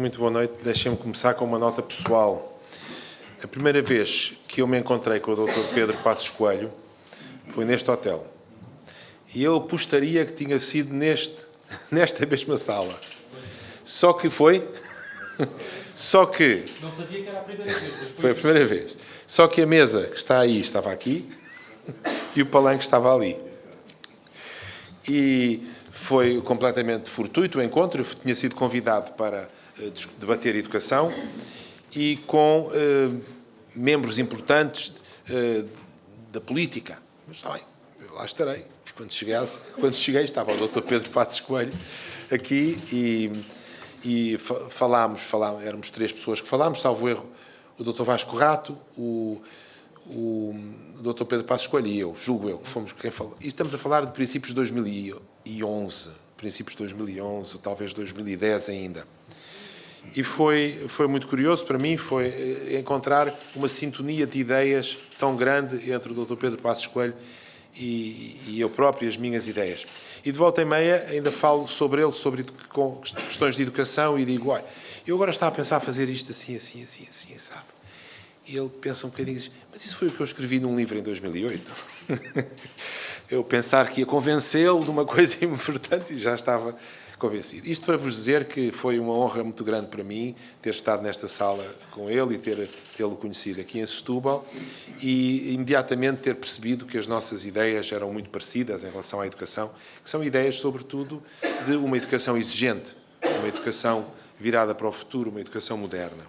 Muito boa noite. Deixem-me começar com uma nota pessoal. A primeira vez que eu me encontrei com o Dr. Pedro Passos Coelho foi neste hotel. E eu apostaria que tinha sido nesta mesma sala. Só que foi... Só que... Não sabia que era a primeira vez, mas foi a primeira vez. Só que a mesa que está aí estava aqui e o palanque estava ali. E foi completamente fortuito o encontro. Eu tinha sido convidado para debater educação e com membros importantes da política. Mas está bem, eu lá estarei. Quando cheguei estava o Dr. Pedro Passos Coelho aqui e falámos, éramos 3 pessoas que falámos, salvo erro, o Dr. Vasco Rato, o Dr. Pedro Passos Coelho e eu, julgo eu, que fomos quem falou. E estamos a falar de princípios de 2011, ou talvez 2010 ainda. E foi muito curioso para mim, foi encontrar uma sintonia de ideias tão grande entre o Dr. Pedro Passos Coelho e eu próprio, as minhas ideias. E de volta e meia ainda falo sobre ele, sobre questões de educação e digo, olha, eu agora estava a pensar a fazer isto assim, sabe? E ele pensa um bocadinho e diz, mas isso foi o que eu escrevi num livro em 2008. Eu pensar que ia convencê-lo de uma coisa importante e já estava convencido. Isto para vos dizer que foi uma honra muito grande para mim ter estado nesta sala com ele e tê-lo conhecido aqui em Setúbal e imediatamente ter percebido que as nossas ideias eram muito parecidas em relação à educação, que são ideias, sobretudo, de uma educação exigente, uma educação virada para o futuro, uma educação moderna.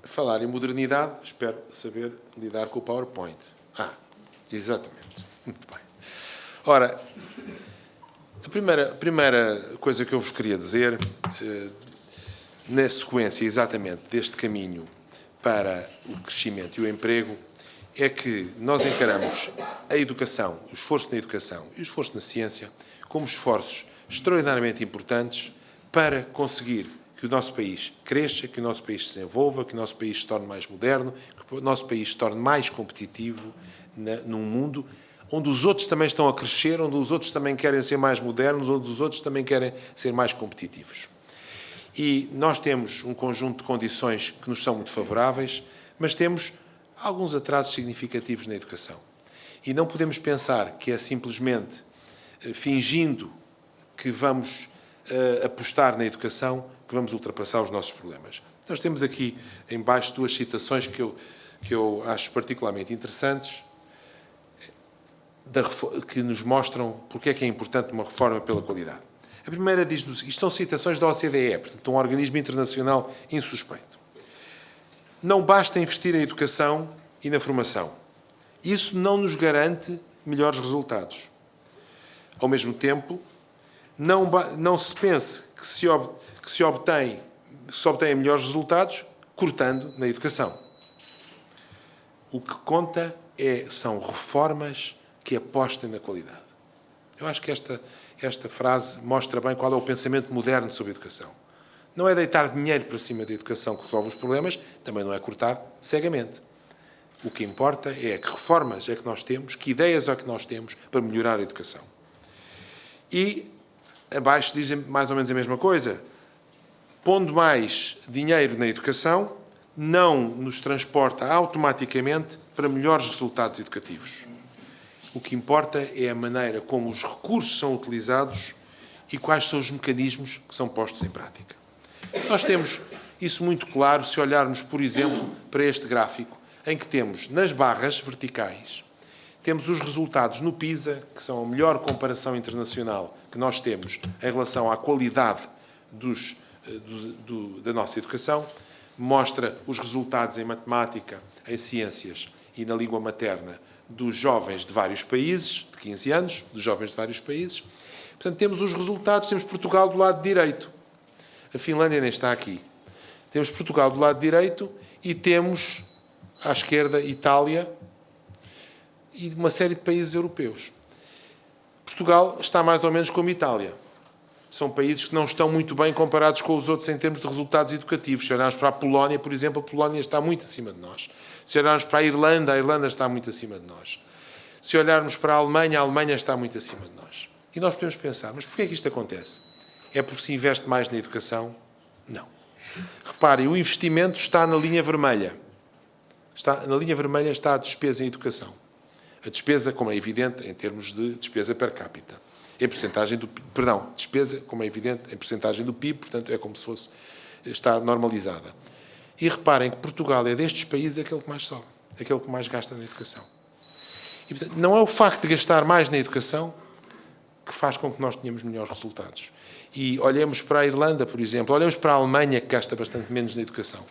Falar em modernidade, espero saber lidar com o PowerPoint. Exatamente. Muito bem. Ora, a primeira coisa que eu vos queria dizer, na sequência exatamente deste caminho para o crescimento e o emprego, é que nós encaramos a educação, o esforço na educação e o esforço na ciência como esforços extraordinariamente importantes para conseguir que o nosso país cresça, que o nosso país se desenvolva, que o nosso país se torne mais moderno, que o nosso país se torne mais competitivo num mundo onde os outros também estão a crescer, onde os outros também querem ser mais modernos, onde os outros também querem ser mais competitivos. E nós temos um conjunto de condições que nos são muito favoráveis, mas temos alguns atrasos significativos na educação. E não podemos pensar que é simplesmente fingindo que vamos apostar na educação que vamos ultrapassar os nossos problemas. Nós temos aqui em baixo 2 citações que eu acho particularmente interessantes, que nos mostram porque é que é importante uma reforma pela qualidade. A primeira diz-nos, isto são citações da OCDE, portanto, um organismo internacional insuspeito. Não basta investir em educação e na formação. Isso não nos garante melhores resultados. Ao mesmo tempo, não se pense que se obtém melhores resultados cortando na educação. O que conta são reformas que apostem na qualidade. Eu acho que esta frase mostra bem qual é o pensamento moderno sobre a educação. Não é deitar dinheiro para cima da educação que resolve os problemas, também não é cortar cegamente. O que importa é que reformas é que nós temos, que ideias é que nós temos para melhorar a educação. E abaixo dizem mais ou menos a mesma coisa. Pondo mais dinheiro na educação, não nos transporta automaticamente para melhores resultados educativos. O que importa é a maneira como os recursos são utilizados e quais são os mecanismos que são postos em prática. Nós temos isso muito claro se olharmos, por exemplo, para este gráfico, em que temos, nas barras verticais, temos os resultados no PISA, que são a melhor comparação internacional que nós temos em relação à qualidade da nossa educação, mostra os resultados em matemática, em ciências e na língua materna dos jovens de vários países, de 15 anos, dos jovens de vários países. Portanto, temos os resultados, temos Portugal do lado direito. A Finlândia nem está aqui. Temos Portugal do lado direito e temos, à esquerda, Itália e uma série de países europeus. Portugal está mais ou menos como Itália. São países que não estão muito bem comparados com os outros em termos de resultados educativos. Se olharmos para a Polónia, por exemplo, a Polónia está muito acima de nós. Se olharmos para a Irlanda está muito acima de nós. Se olharmos para a Alemanha está muito acima de nós. E nós podemos pensar, mas porquê é que isto acontece? É porque se investe mais na educação? Não. Reparem, o investimento está na linha vermelha. Na linha vermelha está a despesa em educação. A despesa, como é evidente, em termos de despesa per capita. Em percentagem do... Perdão, despesa, como é evidente, em percentagem do PIB, portanto, é como se fosse... Está normalizada. E reparem que Portugal é destes países aquele que mais sobe, aquele que mais gasta na educação. E, portanto, não é o facto de gastar mais na educação que faz com que nós tenhamos melhores resultados. E olhemos para a Irlanda, por exemplo, olhemos para a Alemanha, que gasta bastante menos na educação,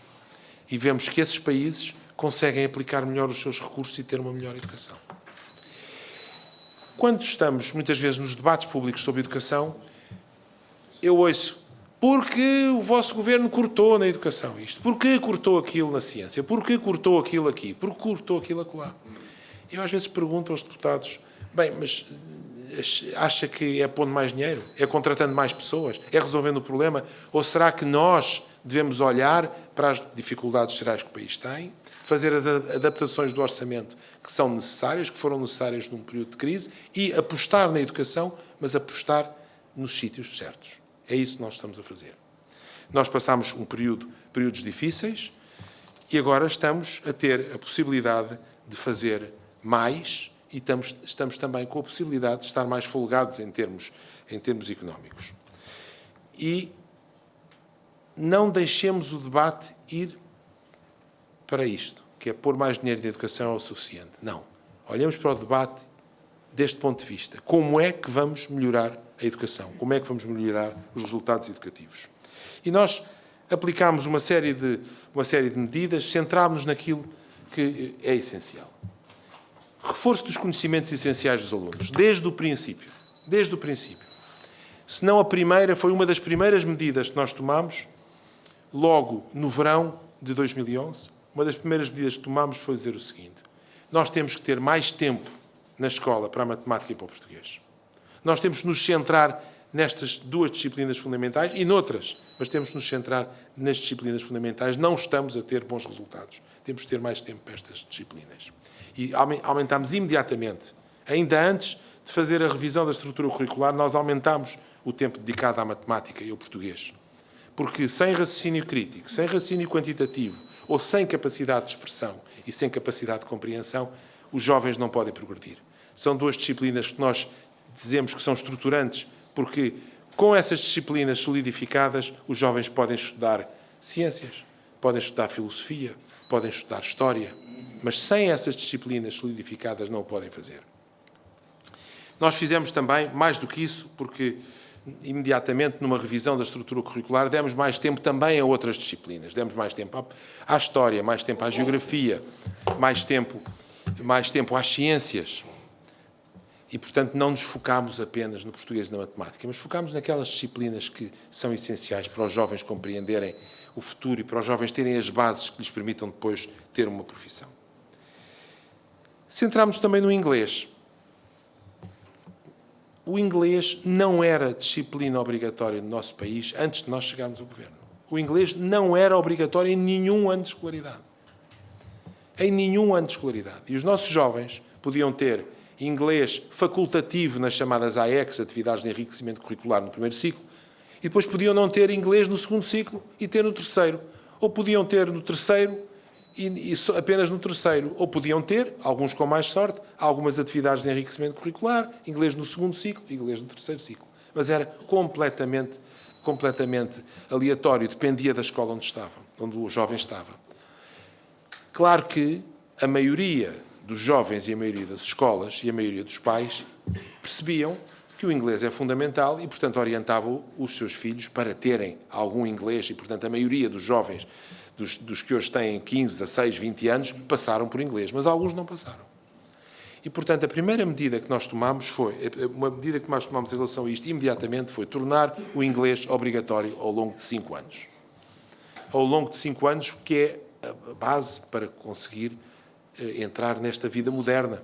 e vemos que esses países conseguem aplicar melhor os seus recursos e ter uma melhor educação. Quando estamos, muitas vezes, nos debates públicos sobre educação, eu ouço: porque o vosso governo cortou na educação isto? Porquê cortou aquilo na ciência? Porquê cortou aquilo aqui? Porquê cortou aquilo acolá? Eu às vezes pergunto aos deputados: bem, mas acha que é pondo mais dinheiro? É contratando mais pessoas? É resolvendo o problema? Ou será que nós devemos olhar para as dificuldades gerais que o país tem, fazer adaptações do orçamento que são necessárias, que foram necessárias num período de crise, e apostar na educação, mas apostar nos sítios certos? É isso que nós estamos a fazer. Nós passámos períodos difíceis e agora estamos a ter a possibilidade de fazer mais e estamos também com a possibilidade de estar mais folgados em termos económicos. E não deixemos o debate ir para isto, que é pôr mais dinheiro na educação é o suficiente. Não. Olhemos para o debate deste ponto de vista. Como é que vamos melhorar a educação? Como é que vamos melhorar os resultados educativos? E nós aplicámos uma série de medidas, centrámos-nos naquilo que é essencial. Reforço dos conhecimentos essenciais dos alunos, desde o princípio. Desde o princípio. Se não a primeira, foi uma das primeiras medidas que nós tomámos, logo no verão de 2011. Uma das primeiras medidas que tomámos foi dizer o seguinte: nós temos que ter mais tempo na escola para a matemática e para o português. Nós temos que nos centrar nestas duas disciplinas fundamentais e noutras, mas temos que nos centrar nas disciplinas fundamentais. Não estamos a ter bons resultados. Temos que ter mais tempo para estas disciplinas. E aumentámos imediatamente, ainda antes de fazer a revisão da estrutura curricular, nós aumentámos o tempo dedicado à matemática e ao português. Porque sem raciocínio crítico, sem raciocínio quantitativo, ou sem capacidade de expressão e sem capacidade de compreensão, os jovens não podem progredir. São duas disciplinas que nós dizemos que são estruturantes, porque com essas disciplinas solidificadas, os jovens podem estudar ciências, podem estudar filosofia, podem estudar história, mas sem essas disciplinas solidificadas não o podem fazer. Nós fizemos também, mais do que isso, porque imediatamente numa revisão da estrutura curricular demos mais tempo também a outras disciplinas. Demos mais tempo à história, mais tempo à geografia, mais tempo às ciências. E, portanto, não nos focámos apenas no português e na matemática, mas focámos naquelas disciplinas que são essenciais para os jovens compreenderem o futuro e para os jovens terem as bases que lhes permitam depois ter uma profissão. Centrámos também no inglês. O inglês não era disciplina obrigatória no nosso país antes de nós chegarmos ao governo. O inglês não era obrigatório em nenhum ano de escolaridade. Em nenhum ano de escolaridade. E os nossos jovens podiam ter inglês facultativo nas chamadas AECs, Atividades de Enriquecimento Curricular, no primeiro ciclo, e depois podiam não ter inglês no segundo ciclo e ter no terceiro. Ou podiam ter no terceiro e apenas no terceiro. Ou podiam ter, alguns com mais sorte, algumas atividades de enriquecimento curricular, inglês no segundo ciclo e inglês no terceiro ciclo. Mas era completamente aleatório, dependia da escola onde o jovem estava. Claro que a maioria dos jovens e a maioria das escolas e a maioria dos pais percebiam que o inglês é fundamental e, portanto, orientavam os seus filhos para terem algum inglês e, portanto, a maioria dos jovens, dos que hoje têm 15, 16, 20 anos, passaram por inglês, mas alguns não passaram. E, portanto, a primeira medida que nós tomámos em relação a isto, imediatamente, foi tornar o inglês obrigatório ao longo de 5 anos. Ao longo de 5 anos, que é a base para conseguir entrar nesta vida moderna.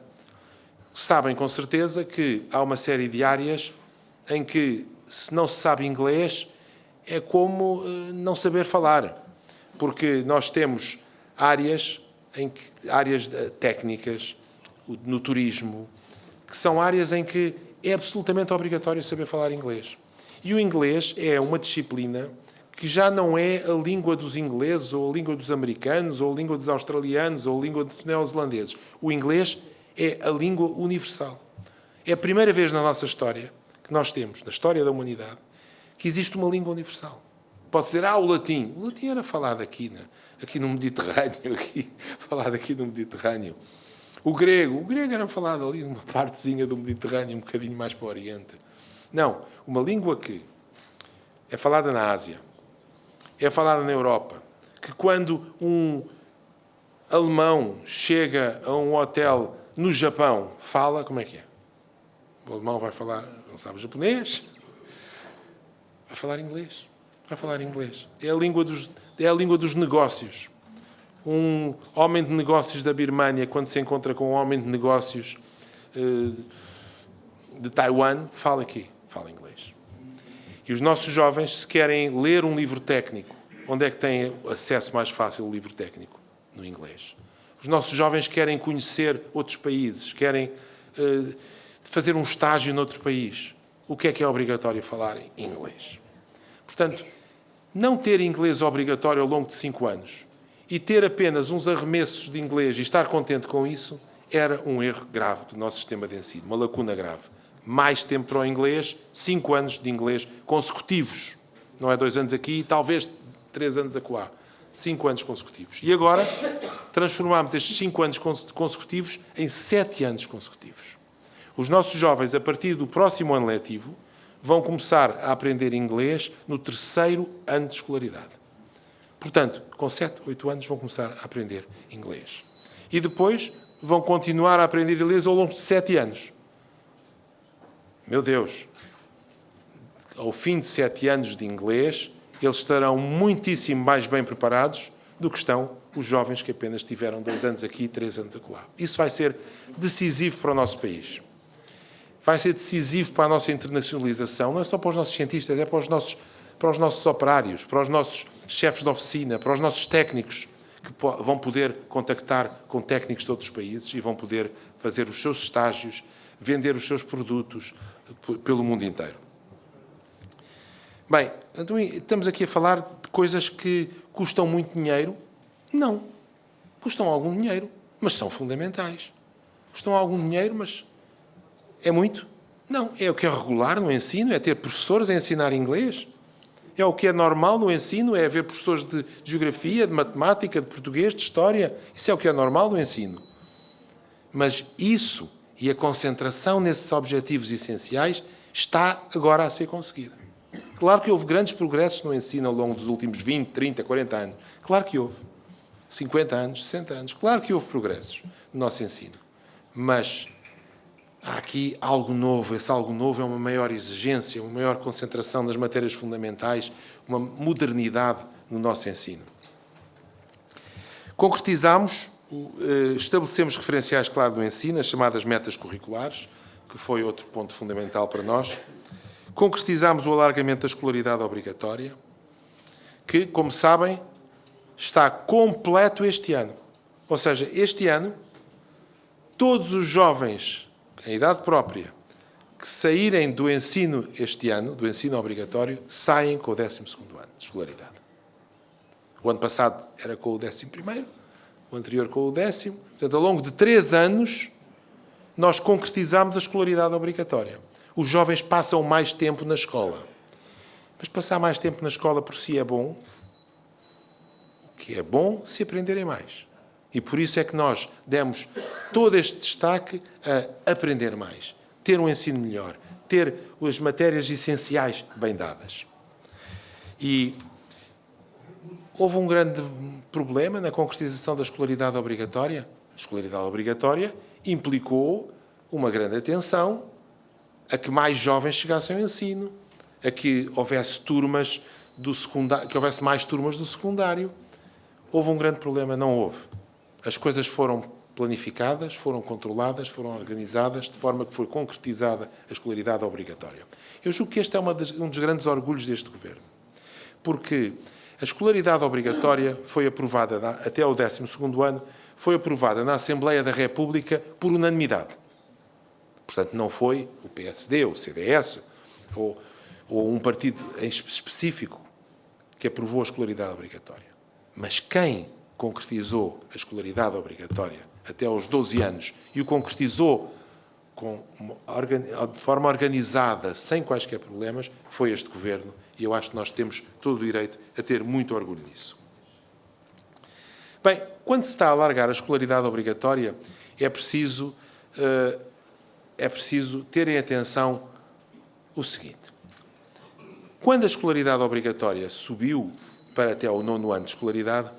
Sabem com certeza que há uma série de áreas em que, se não se sabe inglês, é como não saber falar. Porque nós temos áreas técnicas, no turismo, que são áreas em que é absolutamente obrigatório saber falar inglês. E o inglês é uma disciplina que já não é a língua dos ingleses, ou a língua dos americanos, ou a língua dos australianos, ou a língua dos neozelandeses. O inglês é a língua universal. É a primeira vez na nossa história que nós temos, na história da humanidade, que existe uma língua universal. Pode dizer, o latim. O latim era falado aqui no Mediterrâneo, falado aqui no Mediterrâneo. O grego era falado ali numa partezinha do Mediterrâneo, um bocadinho mais para o Oriente. Não, uma língua que é falada na Ásia, é falada na Europa, que quando um alemão chega a um hotel no Japão, fala, como é que é? O alemão vai falar, não sabe japonês, vai falar inglês. Vai falar inglês. É a língua dos negócios. Um homem de negócios da Birmânia, quando se encontra com um homem de negócios de Taiwan, fala inglês. E os nossos jovens, se querem ler um livro técnico, onde é que têm acesso mais fácil ao livro técnico? No inglês. Os nossos jovens querem conhecer outros países, querem fazer um estágio noutro país. O que é obrigatório falar? Em inglês. Portanto, não ter inglês obrigatório ao longo de 5 anos e ter apenas uns arremessos de inglês e estar contente com isso era um erro grave do nosso sistema de ensino, uma lacuna grave. Mais tempo para o inglês, 5 anos de inglês consecutivos. Não é 2 anos aqui, talvez 3 anos acolá. 5 anos consecutivos. E agora transformamos estes 5 anos consecutivos em 7 anos consecutivos. Os nossos jovens, a partir do próximo ano letivo, vão começar a aprender inglês no 3º ano de escolaridade. Portanto, com 7, 8 anos vão começar a aprender inglês. E depois vão continuar a aprender inglês ao longo de 7 anos. Meu Deus! Ao fim de 7 anos de inglês, eles estarão muitíssimo mais bem preparados do que estão os jovens que apenas tiveram 2 anos aqui e 3 anos acolá. Isso vai ser decisivo para o nosso país. Vai ser decisivo para a nossa internacionalização, não é só para os nossos cientistas, é para os nossos operários, para os nossos chefes de oficina, para os nossos técnicos, que vão poder contactar com técnicos de outros países e vão poder fazer os seus estágios, vender os seus produtos pelo mundo inteiro. Bem, então estamos aqui a falar de coisas que custam muito dinheiro? Não. Custam algum dinheiro, mas são fundamentais. Custam algum dinheiro, mas é muito? Não. É o que é regular no ensino, é ter professores a ensinar inglês. É o que é normal no ensino, é haver professores de geografia, de matemática, de português, de história. Isso é o que é normal no ensino. Mas isso e a concentração nesses objetivos essenciais está agora a ser conseguida. Claro que houve grandes progressos no ensino ao longo dos últimos 20, 30, 40 anos. Claro que houve. 50 anos, 60 anos. Claro que houve progressos no nosso ensino. Mas há aqui algo novo. Esse algo novo é uma maior exigência, uma maior concentração nas matérias fundamentais, uma modernidade no nosso ensino. Concretizamos, estabelecemos referenciais, claro, no ensino, as chamadas metas curriculares, que foi outro ponto fundamental para nós. Concretizamos o alargamento da escolaridade obrigatória, que, como sabem, está completo este ano. Ou seja, este ano, todos os jovens em idade própria que saírem do ensino este ano, do ensino obrigatório, saem com o 12º ano de escolaridade. O ano passado era com o 11º, o anterior com o 10º. Portanto, ao longo de 3 anos, nós concretizamos a escolaridade obrigatória. Os jovens passam mais tempo na escola. Mas passar mais tempo na escola por si é bom. O que é bom se aprenderem mais. E por isso é que nós demos todo este destaque a aprender mais, ter um ensino melhor, ter as matérias essenciais bem dadas. E houve um grande problema na concretização da escolaridade obrigatória. A escolaridade obrigatória implicou uma grande atenção a que mais jovens chegassem ao ensino, a que houvesse turmas do secundário, que houvesse mais turmas do secundário. Houve um grande problema? Não houve. As coisas foram planificadas, foram controladas, foram organizadas, de forma que foi concretizada a escolaridade obrigatória. Eu julgo que este é um dos grandes orgulhos deste Governo, porque a escolaridade obrigatória foi aprovada, até o 12º ano, foi aprovada na Assembleia da República por unanimidade. Portanto, não foi o PSD, o CDS, ou ou um partido em específico que aprovou a escolaridade obrigatória. Mas quem concretizou a escolaridade obrigatória até aos 12 anos e o concretizou de forma organizada, sem quaisquer problemas, foi este Governo, e eu acho que nós temos todo o direito a ter muito orgulho nisso. Bem, quando se está a alargar a escolaridade obrigatória, é preciso terem atenção o seguinte. Quando a escolaridade obrigatória subiu para até ao 9º ano de escolaridade,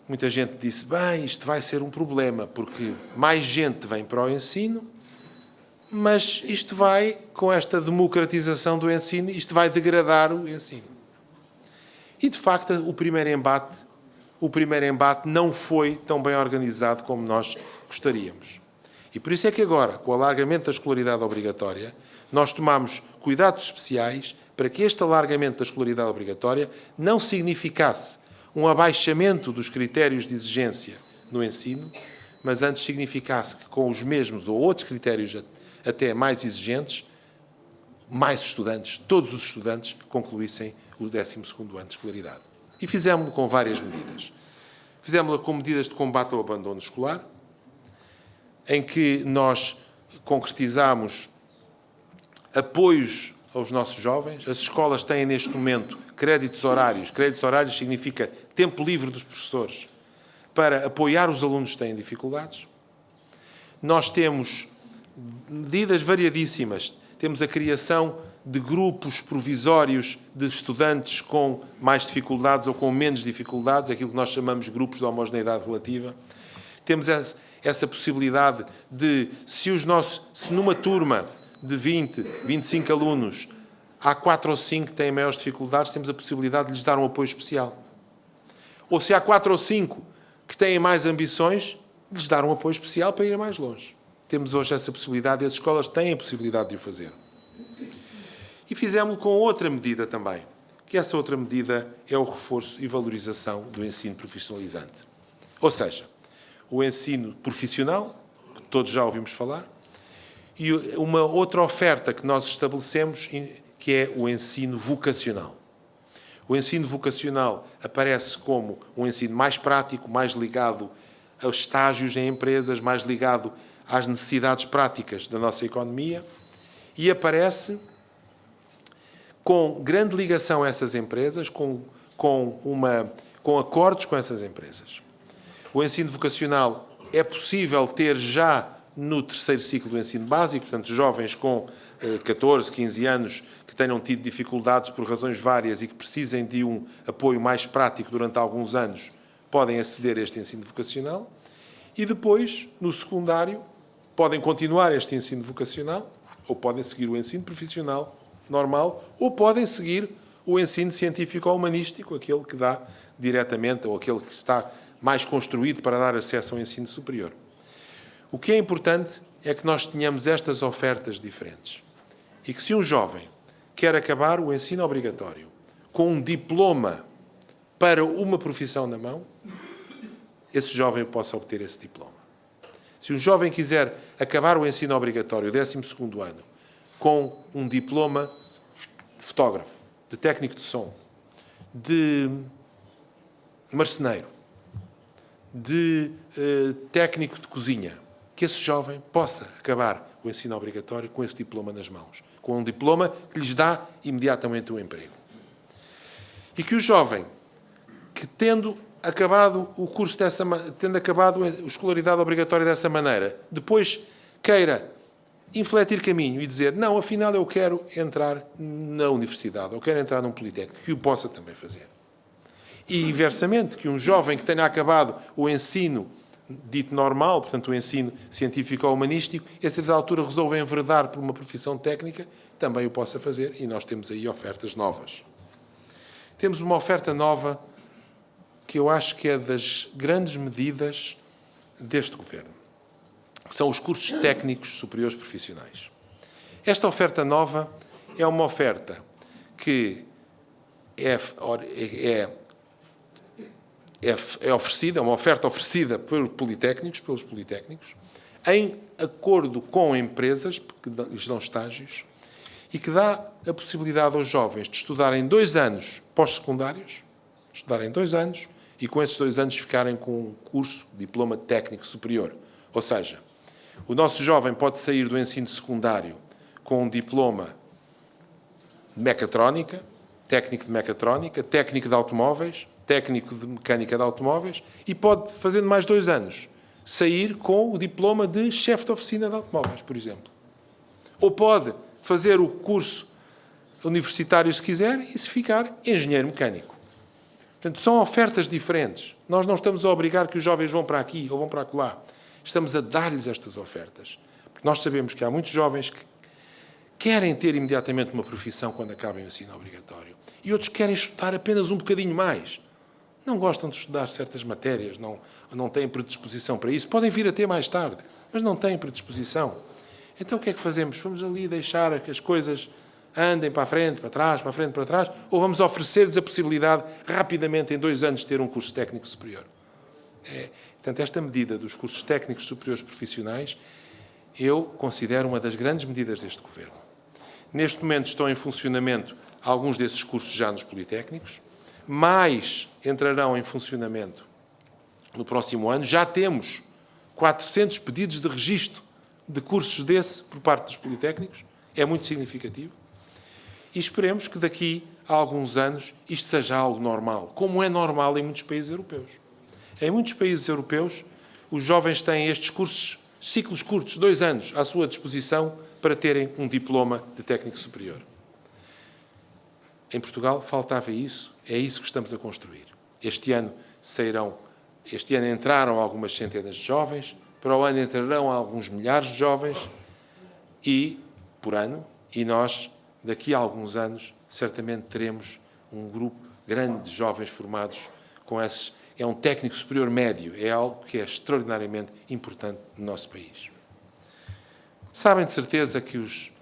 muita gente disse, bem, isto vai ser um problema, porque mais gente vem para o ensino, mas isto vai, com esta democratização do ensino, isto vai degradar o ensino. E, de facto, o primeiro embate não foi tão bem organizado como nós gostaríamos. E por isso é que agora, com o alargamento da escolaridade obrigatória, nós tomamos cuidados especiais para que este alargamento da escolaridade obrigatória não significasse um abaixamento dos critérios de exigência no ensino, mas antes significasse que com os mesmos ou outros critérios até mais exigentes, mais estudantes, todos os estudantes, concluíssem o 12º ano de escolaridade. E fizemos-lo com várias medidas. Fizemos-lo com medidas de combate ao abandono escolar, em que nós concretizamos apoios aos nossos jovens. As escolas têm, neste momento, créditos horários. Créditos horários significa tempo livre dos professores para apoiar os alunos que têm dificuldades. Nós temos medidas variadíssimas. Temos a criação de grupos provisórios de estudantes com mais dificuldades ou com menos dificuldades, aquilo que nós chamamos de grupos de homogeneidade relativa. Temos essa possibilidade de, se numa turma de 20, 25 alunos, há 4 ou 5 que têm maiores dificuldades, temos a possibilidade de lhes dar um apoio especial. Ou se há 4 ou 5 que têm mais ambições, de lhes dar um apoio especial para ir mais longe. Temos hoje essa possibilidade e as escolas têm a possibilidade de o fazer. E fizemos-lo com outra medida também, que essa outra medida é o reforço e valorização do ensino profissionalizante. Ou seja, o ensino profissional, que todos já ouvimos falar, e uma outra oferta que nós estabelecemos, que é o ensino vocacional. O ensino vocacional aparece como um ensino mais prático, mais ligado aos estágios em empresas, mais ligado às necessidades práticas da nossa economia, e aparece com grande ligação a essas empresas, com acordos com essas empresas. O ensino vocacional é possível ter já no 3º ciclo do ensino básico, portanto, jovens com 14, 15 anos que tenham tido dificuldades por razões várias e que precisem de um apoio mais prático durante alguns anos, podem aceder a este ensino vocacional. E depois, no secundário, podem continuar este ensino vocacional, ou podem seguir o ensino profissional normal, ou podem seguir o ensino científico ou humanístico, aquele que dá diretamente, ou aquele que está mais construído para dar acesso ao ensino superior. O que é importante é que nós tenhamos estas ofertas diferentes. E que se um jovem quer acabar o ensino obrigatório com um diploma para uma profissão na mão, esse jovem possa obter esse diploma. Se um jovem quiser acabar o ensino obrigatório, o 12º ano, com um diploma de fotógrafo, de técnico de som, de marceneiro, de técnico de cozinha, que esse jovem possa acabar o ensino obrigatório com esse diploma nas mãos, com um diploma que lhes dá imediatamente um emprego. E que o jovem, que tendo acabado o curso tendo acabado a escolaridade obrigatória dessa maneira, depois queira infletir caminho e dizer, não, afinal eu quero entrar na universidade, ou quero entrar num politécnico, que o possa também fazer. E, inversamente, que um jovem que tenha acabado o ensino dito normal, portanto, o ensino científico ou humanístico, e a certa altura resolve enveredar por uma profissão técnica, também o possa fazer, e nós temos aí ofertas novas. Temos uma oferta nova que eu acho que é das grandes medidas deste Governo, que são os cursos técnicos superiores profissionais. Esta oferta nova é uma oferta que é oferecida, uma oferta oferecida pelos politécnicos, em acordo com empresas que lhes dão estágios, e que dá a possibilidade aos jovens de estudarem 2 anos pós-secundários, estudarem 2 anos e com esses 2 anos ficarem com um curso, diploma técnico superior. Ou seja, o nosso jovem pode sair do ensino secundário com um diploma de mecatrónica, técnico de mecatrónica, técnico de automóveis, técnico de mecânica de automóveis e pode, fazendo mais 2 anos, sair com o diploma de chefe de oficina de automóveis, por exemplo. Ou pode fazer o curso universitário se quiser e se ficar engenheiro mecânico. Portanto, são ofertas diferentes. Nós não estamos a obrigar que os jovens vão para aqui ou vão para acolá. Estamos a dar-lhes estas ofertas. Porque nós sabemos que há muitos jovens que querem ter imediatamente uma profissão quando acabem o ensino obrigatório. E outros querem estudar apenas um bocadinho mais. Não gostam de estudar certas matérias, não têm predisposição para isso. Podem vir a ter mais tarde, mas não têm predisposição. Então o que é que fazemos? Vamos ali deixar que as coisas andem para a frente, para trás, para a frente, para trás, ou vamos oferecer-lhes a possibilidade, rapidamente, em 2 anos, de ter um curso técnico superior? Portanto, esta medida dos cursos técnicos superiores profissionais, eu considero uma das grandes medidas deste Governo. Neste momento estão em funcionamento alguns desses cursos já nos politécnicos, mais entrarão em funcionamento no próximo ano. Já temos 400 pedidos de registro de cursos desse por parte dos politécnicos. É muito significativo. E esperemos que daqui a alguns anos isto seja algo normal, como é normal em muitos países europeus. Em muitos países europeus, os jovens têm estes cursos, ciclos curtos, 2 anos, à sua disposição para terem um diploma de técnico superior. Em Portugal faltava isso, é isso que estamos a construir. Este ano entraram algumas centenas de jovens, para o ano entrarão alguns milhares de jovens por ano, e nós, daqui a alguns anos, certamente teremos um grupo grande de jovens formados com esses. É um técnico superior médio, é algo que é extraordinariamente importante no nosso país. Sabem de certeza que os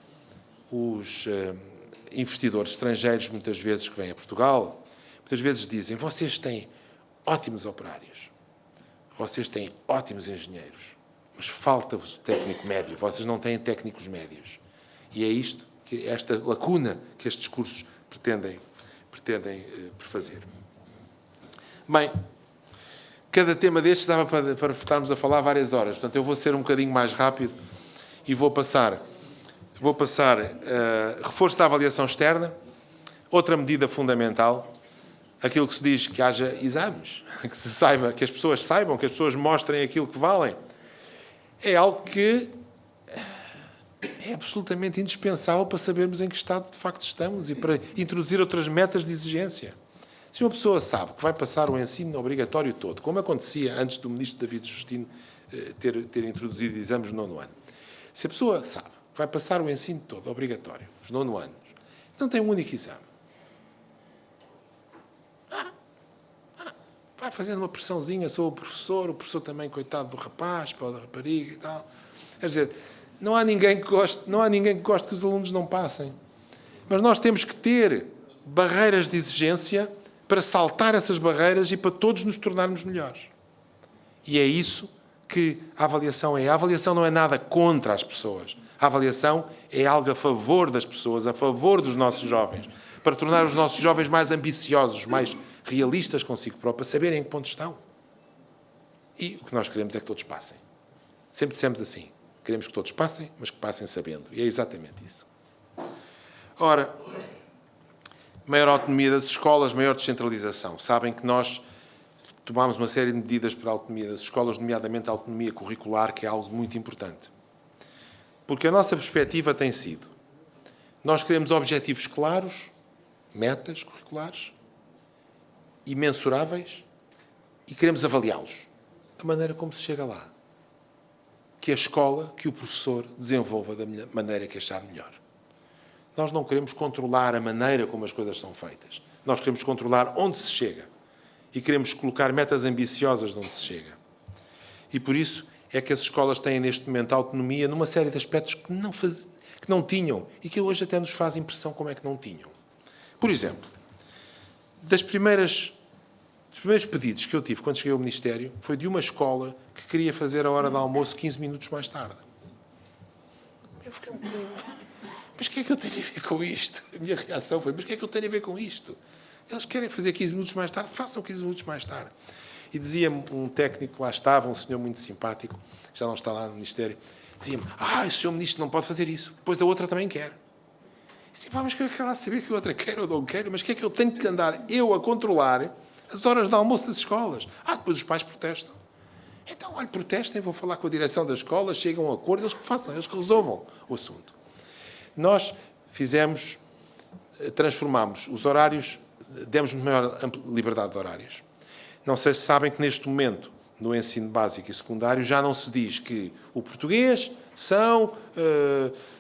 investidores estrangeiros, muitas vezes, que vêm a Portugal, muitas vezes dizem: vocês têm ótimos operários, vocês têm ótimos engenheiros, mas falta-vos o técnico médio, vocês não têm técnicos médios. E é esta lacuna que estes cursos pretendem prefazer. Bem, cada tema destes dava para estarmos a falar várias horas, portanto eu vou ser um bocadinho mais rápido e vou passar reforço da avaliação externa, outra medida fundamental, aquilo que se diz que haja exames, que se saiba, que as pessoas saibam, que as pessoas mostrem aquilo que valem, é algo que é absolutamente indispensável para sabermos em que estado de facto estamos e para introduzir outras metas de exigência. Se uma pessoa sabe que vai passar o ensino obrigatório todo, como acontecia antes do ministro David Justino ter introduzido exames no 9º ano, se a pessoa sabe que vai passar o ensino todo obrigatório, os 9 anos, não tem um único exame, vai fazendo uma pressãozinha sobre o professor também, coitado do rapaz, para da rapariga e tal. Quer dizer, não há ninguém que goste que os alunos não passem. Mas nós temos que ter barreiras de exigência para saltar essas barreiras e para todos nos tornarmos melhores. E é isso que a avaliação é. A avaliação não é nada contra as pessoas. A avaliação é algo a favor das pessoas, a favor dos nossos jovens, para tornar os nossos jovens mais ambiciosos, mais realistas consigo próprios, saberem em que ponto estão. E o que nós queremos é que todos passem. Sempre dissemos assim: queremos que todos passem, mas que passem sabendo. E é exatamente isso. Ora, maior autonomia das escolas, maior descentralização. Sabem que nós tomámos uma série de medidas para a autonomia das escolas, nomeadamente a autonomia curricular, que é algo muito importante. Porque a nossa perspectiva tem sido: nós queremos objetivos claros, metas curriculares, e mensuráveis, e queremos avaliá-los. A maneira como se chega lá. Que a escola, que o professor desenvolva da maneira que achar melhor. Nós não queremos controlar a maneira como as coisas são feitas. Nós queremos controlar onde se chega. E queremos colocar metas ambiciosas de onde se chega. E por isso é que as escolas têm neste momento autonomia numa série de aspectos que não tinham e que hoje até nos faz impressão como é que não tinham. Por exemplo, dos primeiros pedidos que eu tive quando cheguei ao Ministério foi de uma escola que queria fazer a hora de almoço 15 minutos mais tarde. Eu fiquei um bocadinho... mas o que é que eu tenho a ver com isto? A minha reação foi, mas o que é que eu tenho a ver com isto? Eles querem fazer 15 minutos mais tarde, façam 15 minutos mais tarde. E dizia-me um técnico que lá estava, um senhor muito simpático, que já não está lá no Ministério, dizia-me, o senhor Ministro não pode fazer isso, pois a outra também quer. E dizia, mas que eu quero lá saber que a outra quer ou não quer, mas o que é que eu tenho que andar eu a controlar as horas de almoço das escolas? Depois os pais protestam. Então, olha, protestem, vou falar com a direção da escola, chegam a um acordo, eles que façam, eles que resolvam o assunto. Nós transformámos os horários, demos maior liberdade de horários. Não sei se sabem que neste momento, no ensino básico e secundário, já não se diz que o português são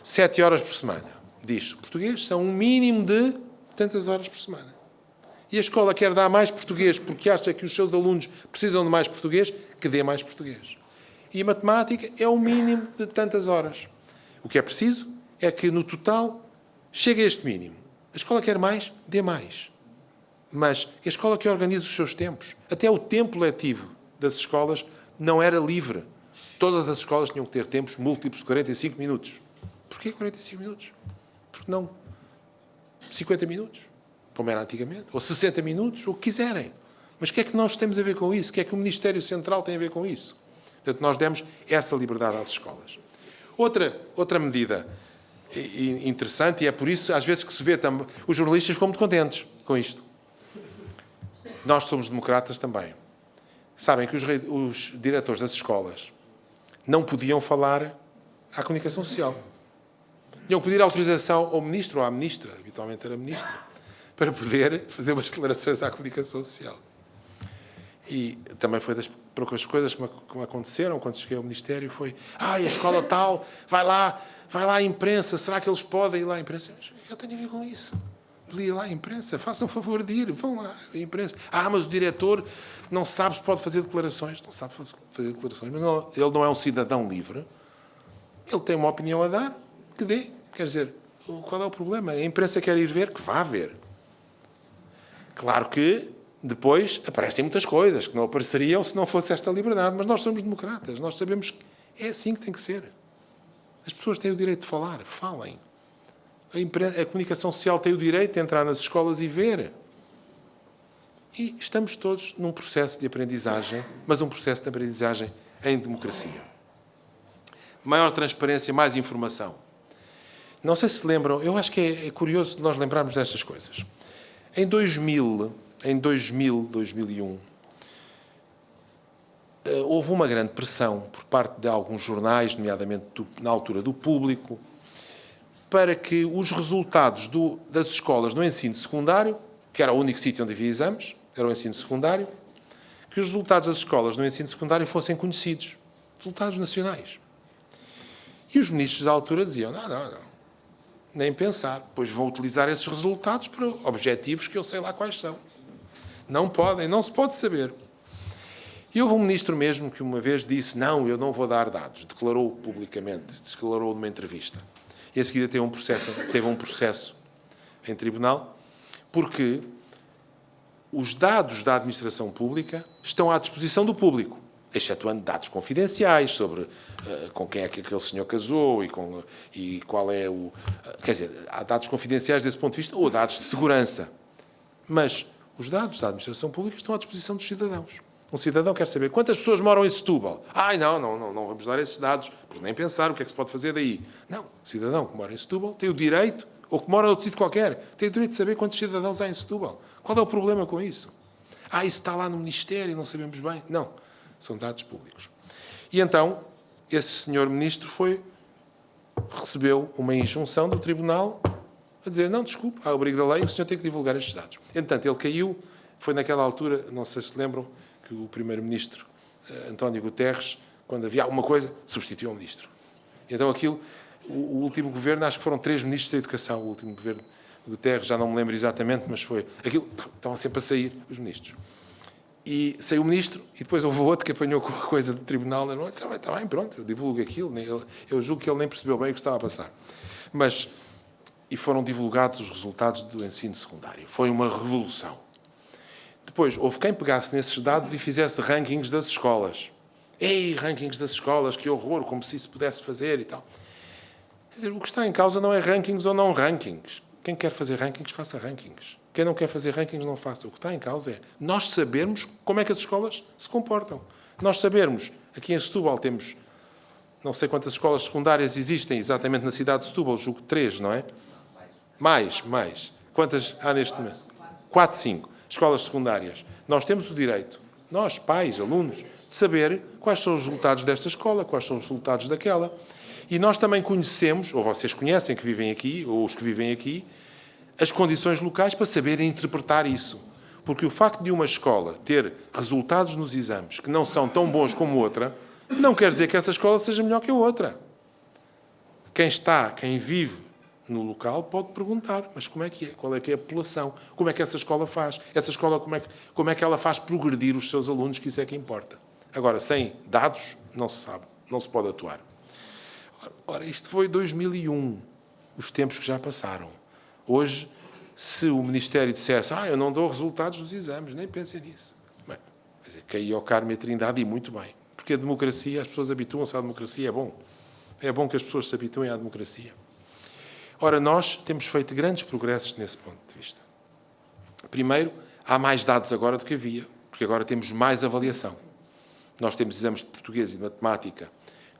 7 horas por semana. Diz que o português são um mínimo de tantas horas por semana. E a escola quer dar mais português porque acha que os seus alunos precisam de mais português, que dê mais português. E a matemática é o mínimo de tantas horas. O que é preciso é que, no total, chegue a este mínimo. A escola quer mais, dê mais. Mas a escola que organiza os seus tempos, até o tempo letivo das escolas não era livre. Todas as escolas tinham que ter tempos múltiplos de 45 minutos. Porquê 45 minutos? Porque não 50 minutos, como era antigamente, ou 60 minutos, o que quiserem. Mas o que é que nós temos a ver com isso? O que é que o Ministério Central tem a ver com isso? Portanto, nós demos essa liberdade às escolas. Outra medida interessante, e é por isso, às vezes, que se vê também, os jornalistas ficam muito contentes com isto. Nós somos democratas também. Sabem que os diretores das escolas não podiam falar à comunicação social. Tinham que pedir autorização ao ministro ou à ministra, habitualmente era ministra, para poder fazer umas declarações à comunicação social. E também foi das poucas coisas que me aconteceram quando cheguei ao Ministério, foi, a escola tal, vai lá à imprensa, será que eles podem ir lá à imprensa? Mas o que eu tenho a ver com isso? De ir lá à imprensa, façam o favor de ir, vão lá à imprensa. Mas o diretor não sabe se pode fazer declarações. Não sabe fazer declarações, mas não, ele não é um cidadão livre. Ele tem uma opinião a dar, que dê. Quer dizer, qual é o problema? A imprensa quer ir ver, que vá ver. Claro que depois aparecem muitas coisas que não apareceriam se não fosse esta liberdade, mas nós somos democratas, nós sabemos que é assim que tem que ser. As pessoas têm o direito de falar, falem. A comunicação social tem o direito de entrar nas escolas e ver. E estamos todos num processo de aprendizagem, mas um processo de aprendizagem em democracia. Maior transparência, mais informação. Não sei se lembram, eu acho que é curioso nós lembrarmos destas coisas. Em 2001, houve uma grande pressão por parte de alguns jornais, nomeadamente na altura do Público, para que os resultados das escolas no ensino secundário, que era o único sítio onde havia exames, era o ensino secundário, que os resultados das escolas no ensino secundário fossem conhecidos, resultados nacionais. E os ministros da altura diziam, não, nem pensar, pois vão utilizar esses resultados para objetivos que eu sei lá quais são. Não se pode saber. E houve um ministro mesmo que uma vez disse, não, eu não vou dar dados, declarou publicamente, declarou numa entrevista. E a seguida teve um processo em tribunal, porque os dados da administração pública estão à disposição do público, excetuando dados confidenciais sobre com quem é que aquele senhor casou e qual é o... Quer dizer, há dados confidenciais desse ponto de vista ou dados de segurança. Mas os dados da administração pública estão à disposição dos cidadãos. Um cidadão quer saber quantas pessoas moram em Setúbal. Não vamos dar esses dados, por nem pensar o que é que se pode fazer daí. Não, o cidadão que mora em Setúbal tem o direito, ou que mora em outro sítio qualquer, tem o direito de saber quantos cidadãos há em Setúbal. Qual é o problema com isso? Isso está lá no Ministério e não sabemos bem. Não, são dados públicos. E então, esse senhor ministro recebeu uma injunção do tribunal a dizer, não, desculpe, há abrigo da lei, o senhor tem que divulgar estes dados. Entretanto, ele caiu, foi naquela altura, não sei se lembram, que o primeiro-ministro António Guterres, quando havia alguma coisa, substituiu o ministro. Então o último governo, acho que foram 3 ministros da Educação, o último governo Guterres, já não me lembro exatamente, mas foi aquilo, estavam sempre a sair os ministros. E saiu o ministro, e depois houve outro que apanhou com a coisa do tribunal, e disse, está bem, pronto, eu divulgo aquilo, eu julgo que ele nem percebeu bem o que estava a passar. E foram divulgados os resultados do ensino secundário. Foi uma revolução. Depois, houve quem pegasse nesses dados e fizesse rankings das escolas. Rankings das escolas, que horror, como se isso pudesse fazer e tal. Quer dizer, o que está em causa não é rankings ou não rankings. Quem quer fazer rankings, faça rankings. Quem não quer fazer rankings, não faça. O que está em causa é nós sabermos como é que as escolas se comportam. Nós sabermos, aqui em Setúbal temos, não sei quantas escolas secundárias existem exatamente na cidade de Setúbal, julgo 3, não é? Mais. Quantas há neste momento? 4, 5 escolas secundárias. Nós temos o direito, nós, pais, alunos, de saber quais são os resultados desta escola, quais são os resultados daquela. E nós também conhecemos, ou vocês conhecem que vivem aqui, ou os que vivem aqui, as condições locais para saberem interpretar isso. Porque o facto de uma escola ter resultados nos exames que não são tão bons como outra, não quer dizer que essa escola seja melhor que a outra. Quem vive no local pode perguntar, mas como é que é? Qual é que é a população? Como é que essa escola faz? Essa escola, como é que ela faz progredir os seus alunos, que isso é que importa. Agora, sem dados, não se sabe, não se pode atuar. Ora, isto foi 2001, os tempos que já passaram. Hoje, se o Ministério dissesse eu não dou resultados dos exames, nem pensem nisso. Bem, quer dizer, caiu ao Carmo e a Trindade e muito bem. Porque a democracia, as pessoas habituam-se à democracia, é bom. É bom que as pessoas se habituem à democracia. Ora, nós temos feito grandes progressos nesse ponto de vista. Primeiro, há mais dados agora do que havia, porque agora temos mais avaliação. Nós temos exames de português e de matemática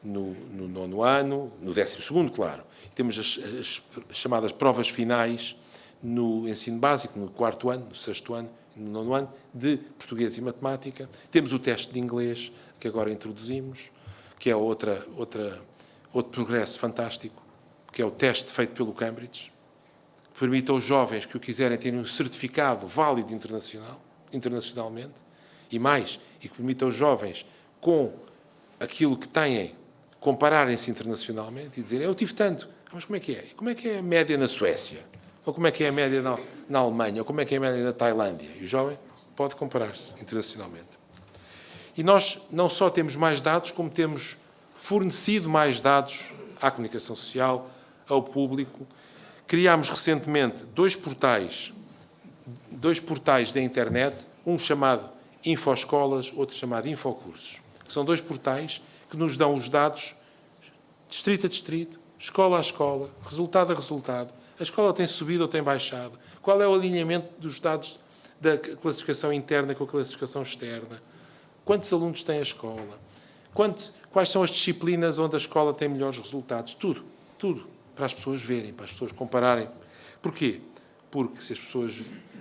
no 9º ano, no 12º, claro. Temos as chamadas provas finais no ensino básico, no 4º ano, no 6º ano, no 9º ano, de português e matemática. Temos o teste de inglês, que agora introduzimos, que é outro progresso fantástico, que é o teste feito pelo Cambridge, que permite aos jovens que o quiserem terem um certificado válido internacionalmente, e que permite aos jovens, com aquilo que têm, compararem-se internacionalmente e dizerem, eu tive tanto, mas como é que é? Como é que é a média na Suécia? Ou como é que é a média na Alemanha? Ou como é que é a média na Tailândia? E o jovem pode comparar-se internacionalmente. E nós não só temos mais dados, como temos fornecido mais dados à comunicação social, ao público. Criámos recentemente dois portais da internet, um chamado Infoscolas, outro chamado Infocursos, que são dois portais que nos dão os dados distrito a distrito, escola a escola, resultado a resultado. A escola tem subido ou tem baixado? Qual é o alinhamento dos dados da classificação interna com a classificação externa? Quantos alunos tem a escola? Quais são as disciplinas onde a escola tem melhores resultados? Tudo, para as pessoas verem, para as pessoas compararem. Porquê? Porque se as pessoas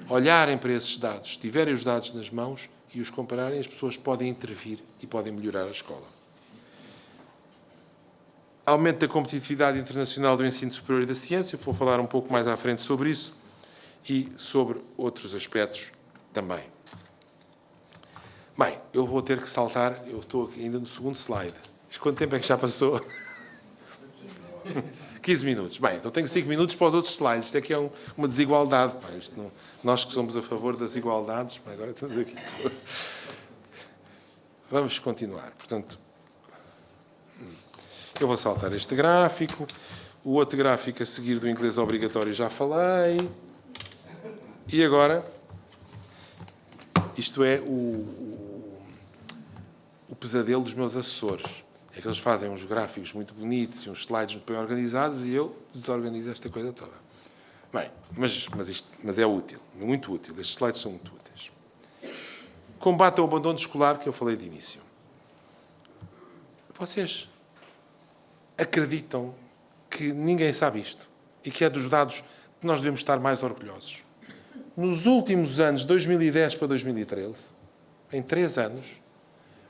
olharem para esses dados, tiverem os dados nas mãos e os compararem, as pessoas podem intervir e podem melhorar a escola. Aumento da competitividade internacional do ensino superior e da ciência, vou falar um pouco mais à frente sobre isso, e sobre outros aspectos também. Bem, eu vou ter que saltar, eu estou ainda no segundo slide. Quanto tempo é que já passou? 15 minutos. Bem, então tenho 5 minutos para os outros slides. Isto é que é uma desigualdade. Pá. Nós que somos a favor das igualdades, pá, agora estamos aqui. Vamos continuar. Portanto, eu vou saltar este gráfico. O outro gráfico a seguir do inglês obrigatório já falei. E agora, isto é o pesadelo dos meus assessores. É que eles fazem uns gráficos muito bonitos e uns slides muito bem organizados e eu desorganizo esta coisa toda. Bem, mas é útil, muito útil. Estes slides são muito úteis. Combate ao abandono escolar, que eu falei de início. Vocês acreditam que ninguém sabe isto e que é dos dados que nós devemos estar mais orgulhosos? Nos últimos anos, 2010 para 2013, em 3 anos,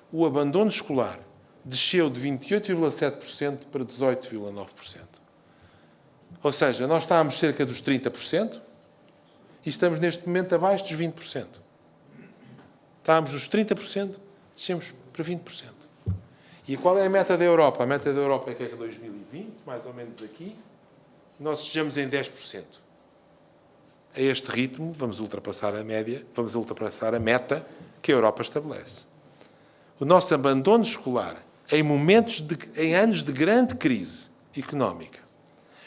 o abandono escolar desceu de 28,7% para 18,9%. Ou seja, nós estávamos cerca dos 30% e estamos neste momento abaixo dos 20%. Estávamos nos 30%, descemos para 20%. E qual é a meta da Europa? A meta da Europa é que é 2020, mais ou menos aqui, nós estejamos em 10%. A este ritmo, vamos ultrapassar a média, vamos ultrapassar a meta que a Europa estabelece. O nosso abandono escolar, em anos de grande crise económica,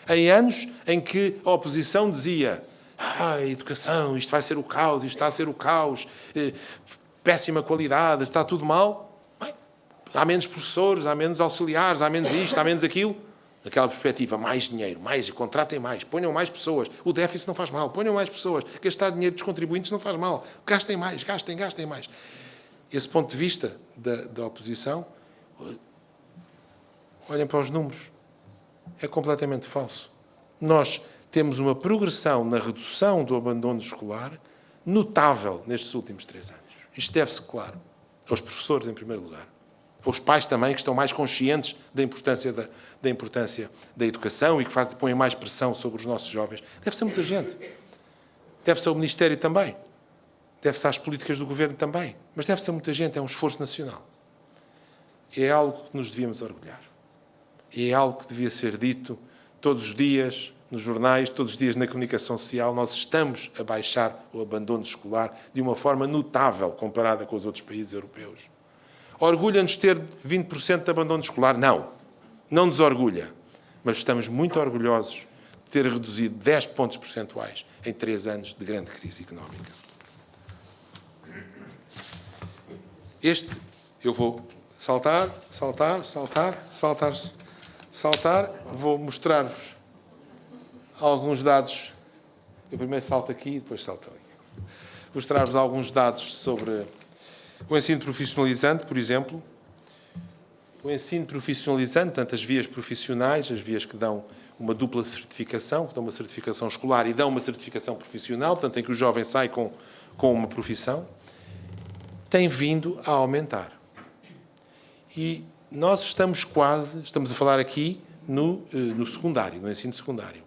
em anos em que a oposição dizia a educação, isto vai ser o caos, isto está a ser o caos, péssima qualidade, está tudo mal, bem, há menos professores, há menos auxiliares, há menos isto, há menos aquilo. naquela perspectiva, mais dinheiro, mais, contratem mais, ponham mais pessoas. O déficit não faz mal, ponham mais pessoas. Gastar dinheiro dos contribuintes não faz mal. Gastem mais, gastem mais. Esse ponto de vista da oposição, olhem para os números. É completamente falso. Nós temos uma progressão na redução do abandono escolar notável nestes últimos 3 anos. Isto deve-se, claro, aos professores, em primeiro lugar. Aos pais também, que estão mais conscientes da importância da educação e que põem mais pressão sobre os nossos jovens. Deve-se a muita gente. Deve-se ao Ministério também. Deve-se às políticas do Governo também. Mas deve-se a muita gente. É um esforço nacional. É algo que nos devíamos orgulhar. É algo que devia ser dito todos os dias nos jornais, todos os dias na comunicação social. Nós estamos a baixar o abandono escolar de uma forma notável comparada com os outros países europeus. Orgulha-nos ter 20% de abandono escolar? Não. Não nos orgulha. Mas estamos muito orgulhosos de ter reduzido 10 pontos percentuais em 3 anos de grande crise económica. Eu vou saltar. Vou mostrar-vos alguns dados. Eu primeiro salto aqui e depois salto ali. Mostrar-vos alguns dados sobre o ensino profissionalizante, por exemplo. O ensino profissionalizante, portanto, as vias profissionais, as vias que dão uma dupla certificação, que dão uma certificação escolar e dão uma certificação profissional, portanto, em que o jovem sai com uma profissão, tem vindo a aumentar. E nós estamos a falar aqui no secundário, no ensino secundário.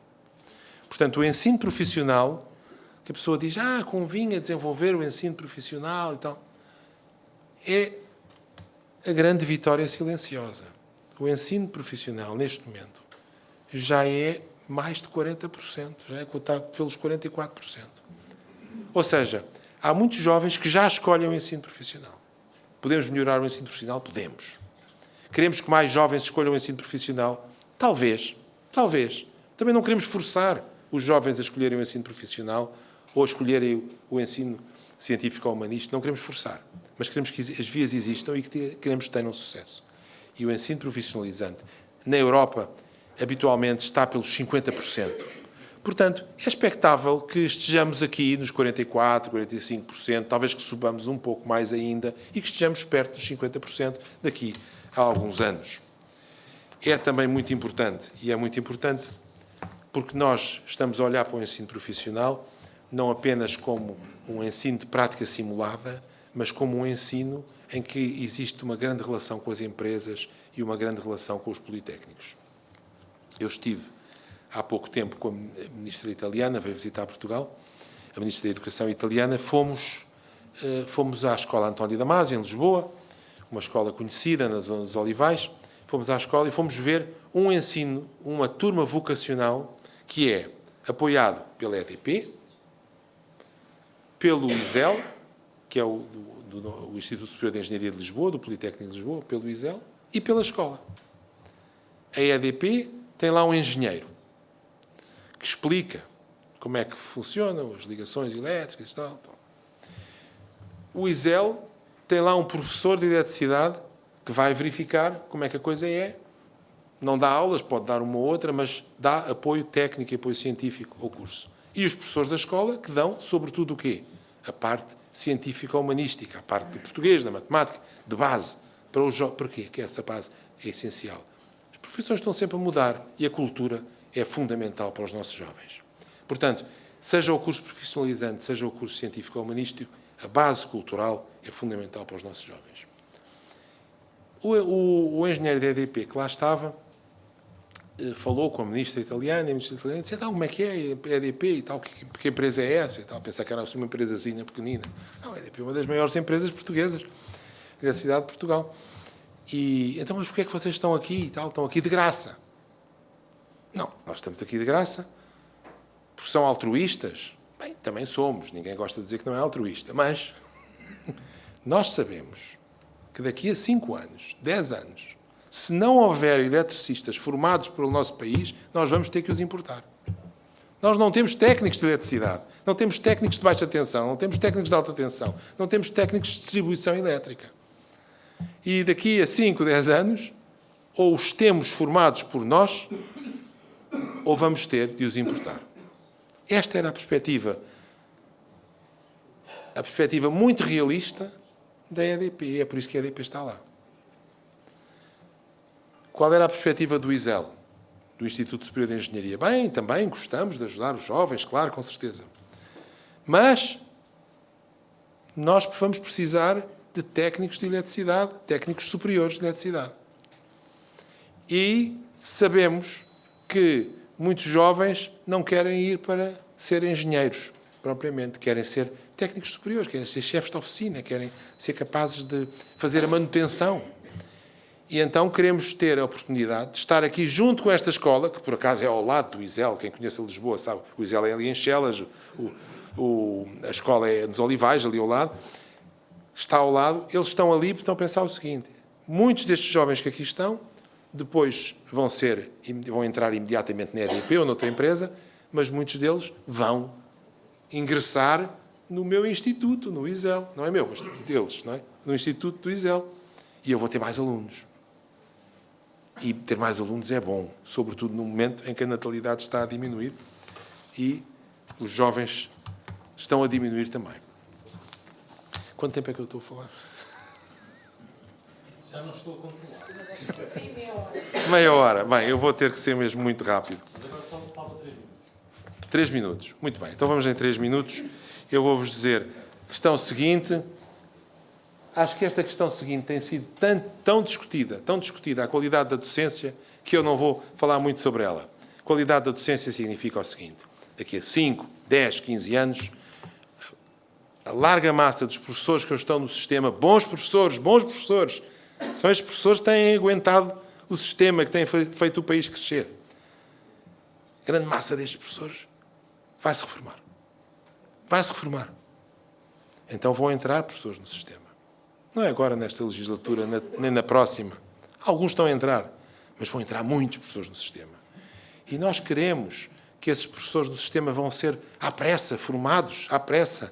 Portanto, o ensino profissional, que a pessoa diz, convinha desenvolver o ensino profissional e tal, é a grande vitória silenciosa. O ensino profissional, neste momento, já é mais de 40%, já está pelos 44%. Ou seja, há muitos jovens que já escolhem o ensino profissional. Podemos melhorar o ensino profissional? Podemos. Queremos que mais jovens escolham o ensino profissional? Talvez. Também não queremos forçar os jovens a escolherem o ensino profissional ou a escolherem o ensino científico ou humanista. Não queremos forçar. Mas queremos que as vias existam e que queremos que tenham sucesso. E o ensino profissionalizante, na Europa, habitualmente está pelos 50%. Portanto, é expectável que estejamos aqui nos 44%, 45%, talvez que subamos um pouco mais ainda e que estejamos perto dos 50% daqui a alguns anos. É também muito importante, e é muito importante porque nós estamos a olhar para o ensino profissional não apenas como um ensino de prática simulada, mas como um ensino em que existe uma grande relação com as empresas e uma grande relação com os politécnicos. Eu estive há pouco tempo com a ministra italiana, veio visitar Portugal, a ministra da Educação italiana, fomos à Escola António Damasio, em Lisboa, uma escola conhecida na zona dos Olivais. Fomos à escola e fomos ver um ensino, uma turma vocacional que é apoiado pela EDP, pelo ISEL, que é o Instituto Superior de Engenharia de Lisboa, do Politécnico de Lisboa, pelo ISEL, e pela escola. A EDP tem lá um engenheiro que explica como é que funcionam as ligações elétricas e tal. O ISEL tem lá um professor de eletricidade que vai verificar como é que a coisa é. Não dá aulas, pode dar uma ou outra, mas dá apoio técnico e apoio científico ao curso. E os professores da escola que dão, sobretudo, o quê? A parte científico-humanística, a parte do português, da matemática, de base. Para quê? Que essa base é essencial. As profissões estão sempre a mudar e a cultura é fundamental para os nossos jovens. Portanto, seja o curso profissionalizante, seja o curso científico-humanístico, a base cultural é fundamental para os nossos jovens. O engenheiro da EDP que lá estava falou com a ministra italiana, e a ministra italiana disse, então, como é que é a EDP e tal, que empresa é essa? E tal, pensar que era uma empresazinha pequenina. Não, a EDP é uma das maiores empresas portuguesas da cidade de Portugal. E, então, mas porquê é que vocês estão aqui e tal? Estão aqui de graça. Não, nós estamos aqui de graça porque são altruístas. Bem, também somos, ninguém gosta de dizer que não é altruísta, mas nós sabemos que daqui a 5 anos, 10 anos, se não houver eletricistas formados pelo nosso país, nós vamos ter que os importar. Nós não temos técnicos de eletricidade, não temos técnicos de baixa tensão, não temos técnicos de alta tensão, não temos técnicos de distribuição elétrica. E daqui a 5, 10 anos, ou os temos formados por nós, ou vamos ter de os importar. Esta era a perspectiva muito realista da EDP, e é por isso que a EDP está lá. Qual era a perspectiva do ISEL, do Instituto Superior de Engenharia? Bem, também gostamos de ajudar os jovens, claro, com certeza. Mas nós vamos precisar de técnicos de eletricidade, técnicos superiores de eletricidade. E sabemos que muitos jovens não querem ir para ser engenheiros, propriamente. Querem ser técnicos superiores, querem ser chefes de oficina, querem ser capazes de fazer a manutenção. E então queremos ter a oportunidade de estar aqui junto com esta escola, que por acaso é ao lado do ISEL. Quem conhece Lisboa sabe, o ISEL é ali em Chelas, a escola é nos Olivais, ali ao lado. Está ao lado, eles estão ali porque estão a pensar o seguinte: muitos destes jovens que aqui estão, depois vão entrar imediatamente na EDP ou noutra empresa, mas muitos deles vão ingressar no meu instituto, no ISEL. Não é meu, mas deles, não é? No instituto do ISEL. E eu vou ter mais alunos. E ter mais alunos é bom, sobretudo no momento em que a natalidade está a diminuir e os jovens estão a diminuir também. Quanto tempo é que eu estou a falar? Já não estou a controlar. Meia hora. Bem, eu vou ter que ser mesmo muito rápido. Mas agora só me falta 3 minutos. 3 minutos. Muito bem. Então vamos em 3 minutos. Eu vou-vos dizer a questão seguinte. Acho que esta questão seguinte tem sido tão discutida, a qualidade da docência, que eu não vou falar muito sobre ela. Qualidade da docência significa o seguinte: daqui a 5, 10, 15 anos, a larga massa dos professores que estão no sistema, bons professores, são estes professores que têm aguentado o sistema, que têm feito o país crescer. A grande massa destes professores vai-se reformar. Vai-se reformar. Então vão entrar professores no sistema. Não é agora nesta legislatura, nem na próxima. Alguns estão a entrar, mas vão entrar muitos professores no sistema. E nós queremos que esses professores do sistema vão ser à pressa, formados à pressa.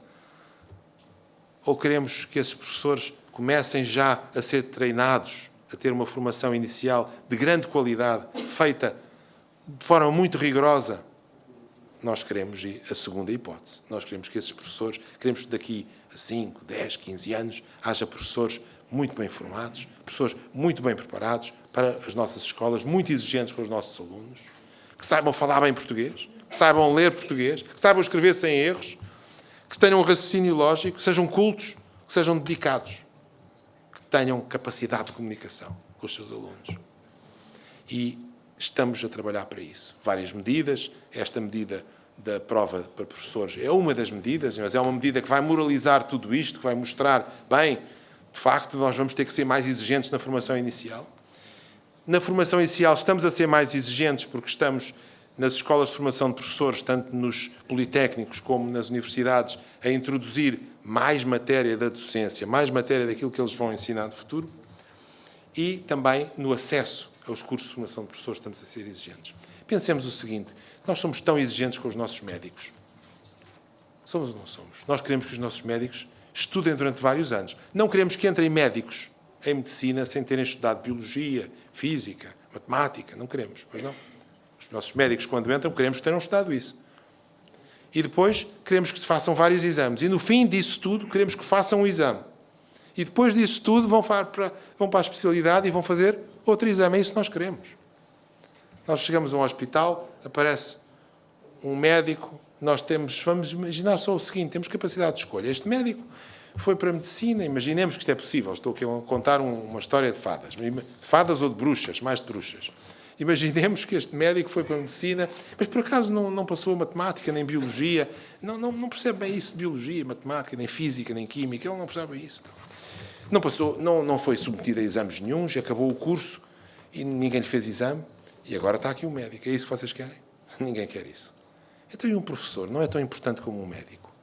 Ou queremos que esses professores comecem já a ser treinados, a ter uma formação inicial de grande qualidade, feita de forma muito rigorosa? Nós queremos a segunda hipótese. Nós queremos que esses professores, queremos que daqui a 5, 10, 15 anos, haja professores muito bem formados, professores muito bem preparados para as nossas escolas, muito exigentes com os nossos alunos, que saibam falar bem português, que saibam ler português, que saibam escrever sem erros, que tenham um raciocínio lógico, que sejam cultos, que sejam dedicados, que tenham capacidade de comunicação com os seus alunos. E estamos a trabalhar para isso. Várias medidas. Esta medida da prova para professores é uma das medidas, mas é uma medida que vai moralizar tudo isto, que vai mostrar, bem, de facto, nós vamos ter que ser mais exigentes na formação inicial. Na formação inicial estamos a ser mais exigentes porque estamos nas escolas de formação de professores, tanto nos politécnicos como nas universidades, a introduzir mais matéria da docência, mais matéria daquilo que eles vão ensinar no futuro, e também no acesso aos cursos de formação de professores estamos a ser exigentes. Pensemos o seguinte: nós somos tão exigentes com os nossos médicos. Somos ou não somos? Nós queremos que os nossos médicos estudem durante vários anos. Não queremos que entrem médicos em medicina sem terem estudado biologia, física, matemática. Não queremos, pois não? Os nossos médicos, quando entram, queremos que tenham estudado isso. E depois queremos que se façam vários exames. E no fim disso tudo, queremos que façam um exame. E depois disso tudo, vão para a especialidade e vão fazer outro exame. É isso que nós queremos. Nós chegamos a um hospital, aparece um médico, vamos imaginar só o seguinte: temos capacidade de escolha. Este médico foi para a medicina, imaginemos que isto é possível. Estou aqui a contar uma história de fadas. De fadas ou de bruxas, mais de bruxas. Imaginemos que este médico foi para a medicina, mas por acaso não passou matemática, nem biologia, não percebe bem isso de biologia, matemática, nem física, nem química, ele não percebe bem isso. Não passou, não foi submetido a exames nenhuns, acabou o curso e ninguém lhe fez exame, e agora está aqui um médico. É isso que vocês querem? Ninguém quer isso. Então, e um professor não é tão importante como um médico?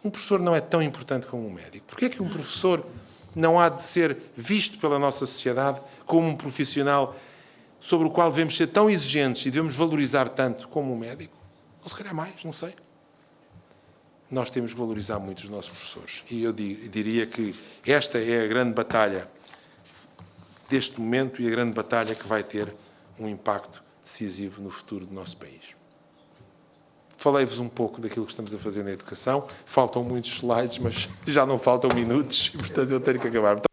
Um professor não é tão importante como um médico. Porquê é que um professor não há de ser visto pela nossa sociedade como um profissional sobre o qual devemos ser tão exigentes e devemos valorizar tanto como um médico? Ou se calhar mais, não sei. Nós temos que valorizar muito os nossos professores. E eu diria que esta é a grande batalha deste momento e a grande batalha que vai ter um impacto decisivo no futuro do nosso país. Falei-vos um pouco daquilo que estamos a fazer na educação. Faltam muitos slides, mas já não faltam minutos e, portanto, eu tenho que acabar.